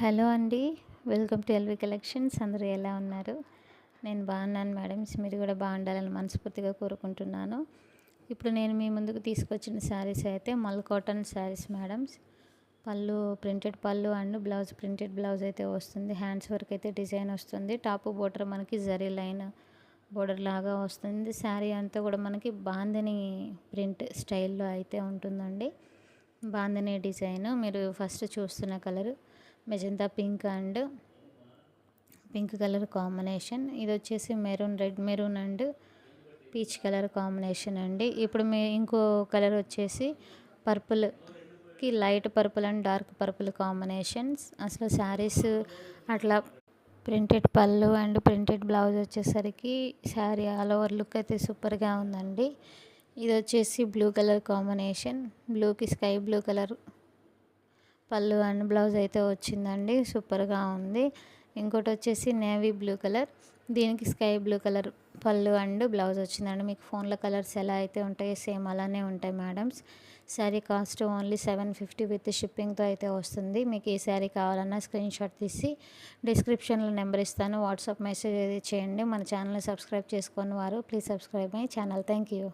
Hello అండి. Welcome to LV collections. అందరూ ఎలా ఉన్నారు? నేను బాగున్నాను మేడమ్స్. మీరు కూడా బాగుండాలని మనస్ఫూర్తిగా కోరుకుంటున్నాను. ఇప్పుడు నేను మీ ముందుకు తీసుకొచ్చిన శారీస్ అయితే మల్ కాటన్ శారీస్ మేడమ్స్. పళ్ళు ప్రింటెడ్ పళ్ళు అండ్ బ్లౌజ్ ప్రింటెడ్ బ్లౌజ్ అయితే వస్తుంది. హ్యాండ్స్ వర్క్ అయితే డిజైన్ వస్తుంది. టాప్ బోర్డర్ మనకి జరీ లైన్ బోర్డర్ లాగా వస్తుంది. శారీ అంతా కూడా మనకి బాందిని ప్రింట్ స్టైల్లో అయితే ఉంటుందండి. బాందిని డిజైన్. మీరు ఫస్ట్ చూస్తున్న colour magenta pink and pink colour combination. ఇది వచ్చేసి maroon, red maroon and peach colour combination అండి. ఇప్పుడు ఇంకో కలర్ వచ్చేసి పర్పుల్కి light purple and dark purple combinations. అసలు శారీస్ అట్లా ప్రింటెడ్ పళ్ళు అండ్ ప్రింటెడ్ బ్లౌజ్ వచ్చేసరికి శారీ ఆల్ ఓవర్ లుక్ అయితే సూపర్గా ఉందండి. ఇది వచ్చేసి బ్లూ కలర్ కాంబినేషన్. బ్లూకి స్కై బ్లూ కలర్ పళ్ళు అండ్ బ్లౌజ్ అయితే వచ్చిందండి. సూపర్గా ఉంది. ఇంకోటి వచ్చేసి నేవీ బ్లూ కలర్, దీనికి స్కై బ్లూ కలర్ పళ్ళు అండ్ బ్లౌజ్ వచ్చిందండి. మీకు ఫోన్లో కలర్స్ ఎలా అయితే ఉంటాయో సేమ్ అలానే ఉంటాయి madams. Sari cost only 750 with షిప్పింగ్తో అయితే వస్తుంది. మీకు ఏ శారీ కావాలన్నా స్క్రీన్ షాట్ తీసి డిస్క్రిప్షన్లో నెంబర్ ఇస్తాను, వాట్సాప్ మెసేజ్ అయితే చేయండి. మన ఛానల్ని సబ్స్క్రైబ్ చేసుకుని వారు please subscribe my channel. Thank you.